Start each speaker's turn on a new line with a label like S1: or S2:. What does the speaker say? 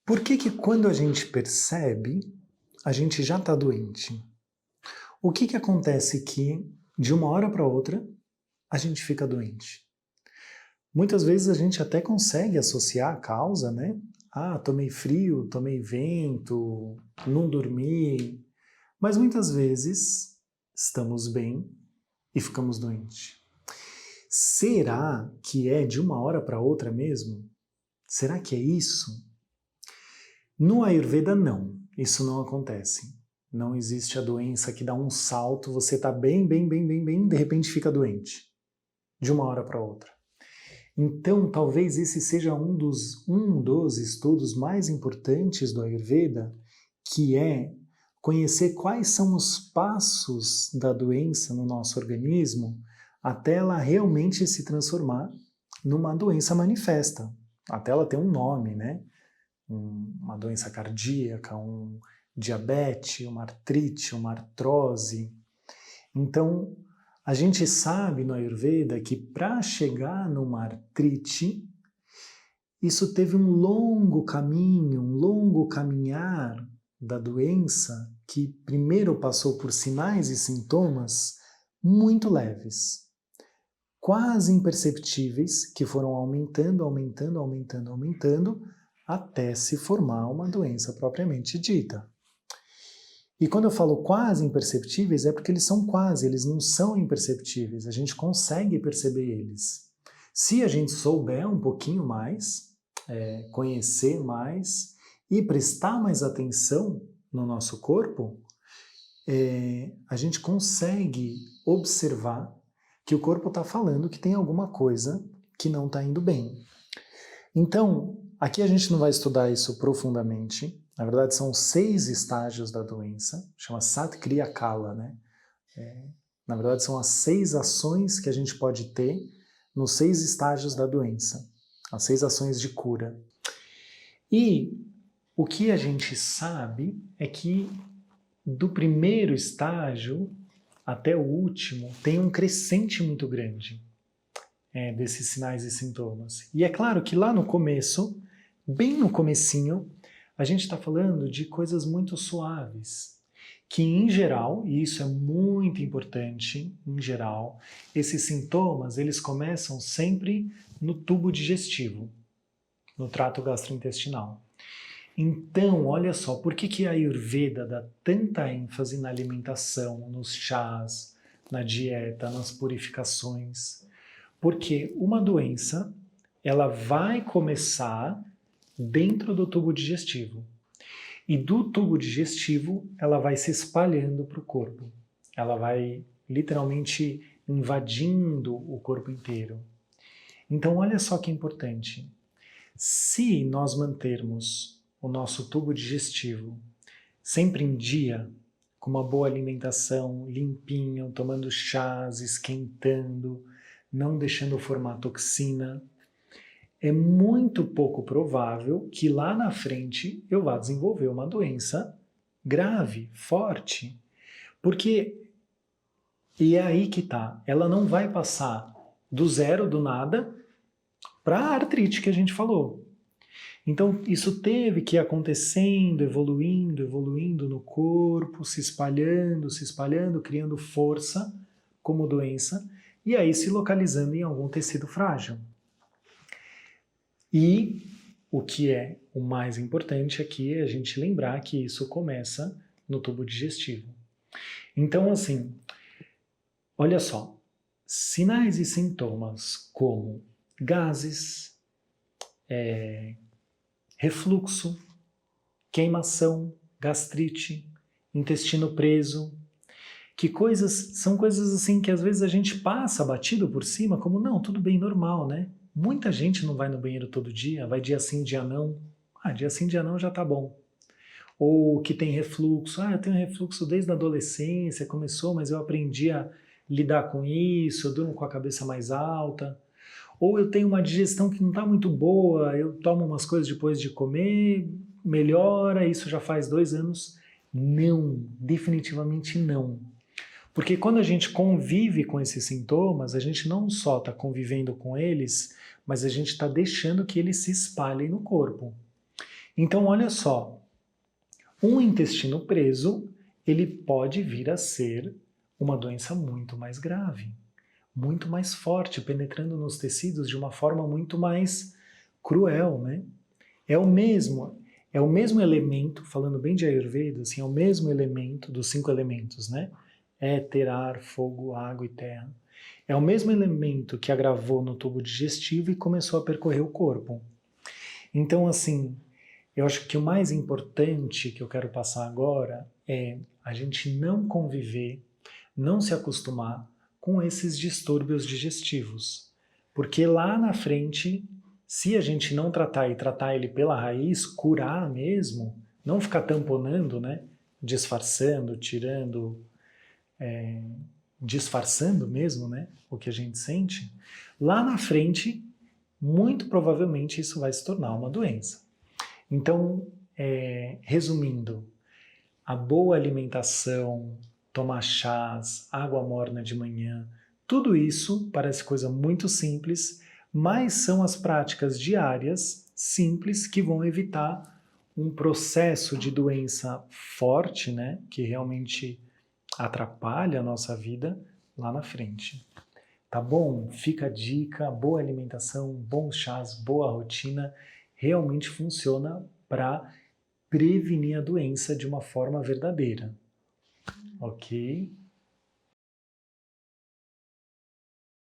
S1: Por que que quando a gente percebe, a gente já está doente? O que que acontece que, de uma hora para outra, a gente fica doente? Muitas vezes a gente até consegue associar a causa, né? Ah, tomei frio, tomei vento, não dormi. Mas muitas vezes estamos bem e ficamos doentes. Será que é de uma hora para outra mesmo? Será que é isso? No Ayurveda, não. Isso não acontece. Não existe a doença que dá um salto, você está bem, bem, bem, bem, bem, de repente fica doente. De uma hora para outra. Então, talvez esse seja um dos estudos mais importantes do Ayurveda, que é conhecer quais são os passos da doença no nosso organismo até ela realmente se transformar numa doença manifesta. Até ela ter um nome, né? Uma doença cardíaca, um diabetes, uma artrite, uma artrose. Então, a gente sabe no Ayurveda que para chegar numa artrite, isso teve um longo caminho, um longo caminhar da doença que primeiro passou por sinais e sintomas muito leves, quase imperceptíveis, que foram aumentando, aumentando, aumentando, aumentando, até se formar uma doença propriamente dita. E quando eu falo quase imperceptíveis, é porque eles são quase, eles não são imperceptíveis, a gente consegue perceber eles. Se a gente souber um pouquinho mais, conhecer mais e prestar mais atenção no nosso corpo, a gente consegue observar que o corpo está falando que tem alguma coisa que não está indo bem. Então, aqui a gente não vai estudar isso profundamente. Na verdade, são 6 estágios da doença, chama Satkriya Kala, né? Na verdade, são as 6 ações que a gente pode ter nos 6 estágios da doença, as 6 ações de cura. E o que a gente sabe é que do primeiro estágio até o último tem um crescente muito grande desses sinais e sintomas. E é claro que lá no começo, bem no comecinho, a gente está falando de coisas muito suaves, que em geral, e isso é muito importante, em geral, esses sintomas, eles começam sempre no tubo digestivo, no trato gastrointestinal. Então, olha só, por que a Ayurveda dá tanta ênfase na alimentação, nos chás, na dieta, nas purificações? Porque uma doença, ela vai começar dentro do tubo digestivo. E do tubo digestivo, ela vai se espalhando para o corpo. Ela vai literalmente invadindo o corpo inteiro. Então, olha só que importante. Se nós mantermos o nosso tubo digestivo sempre em dia, com uma boa alimentação, limpinho, tomando chás, esquentando, não deixando formar toxina, é muito pouco provável que lá na frente eu vá desenvolver uma doença grave, forte. Porque, e é aí que tá, ela não vai passar do zero, do nada, para a artrite que a gente falou. Então, isso teve que ir acontecendo, evoluindo, evoluindo no corpo, se espalhando, criando força como doença, e aí se localizando em algum tecido frágil. E o que é o mais importante aqui é a gente lembrar que isso começa no tubo digestivo. Então, assim, olha só, sinais e sintomas como gases, refluxo, queimação, gastrite, intestino preso, que são coisas assim que às vezes a gente passa batido por cima como não, tudo bem, normal, né? Muita gente não vai no banheiro todo dia, vai dia sim, dia não. Dia sim, dia não já tá bom. Ou que tem refluxo, eu tenho refluxo desde a adolescência, começou, mas eu aprendi a lidar com isso, eu durmo com a cabeça mais alta. Ou eu tenho uma digestão que não está muito boa, eu tomo umas coisas depois de comer, melhora, isso já faz 2 anos. Não, definitivamente não. Porque quando a gente convive com esses sintomas, a gente não só está convivendo com eles, mas a gente está deixando que eles se espalhem no corpo. Então, olha só, um intestino preso, ele pode vir a ser uma doença muito mais grave, muito mais forte, penetrando nos tecidos de uma forma muito mais cruel, né? É o mesmo, é o mesmo elemento, falando bem de Ayurveda, assim, é o mesmo elemento dos 5 elementos, né? Éter, ar, fogo, água e terra. É o mesmo elemento que agravou no tubo digestivo e começou a percorrer o corpo. Então, assim, eu acho que o mais importante que eu quero passar agora é a gente não conviver, não se acostumar com esses distúrbios digestivos. Porque lá na frente, se a gente não tratar e tratar ele pela raiz, curar mesmo, não ficar tamponando, né? Disfarçando, tirando, disfarçando mesmo, né? O que a gente sente, lá na frente, muito provavelmente isso vai se tornar uma doença. Então, resumindo, a boa alimentação, tomar chás, água morna de manhã, tudo isso parece coisa muito simples, mas são as práticas diárias simples que vão evitar um processo de doença forte, né, que realmente atrapalha a nossa vida lá na frente. Tá bom? Fica a dica, boa alimentação, bons chás, boa rotina, realmente funciona para prevenir a doença de uma forma verdadeira. Ok?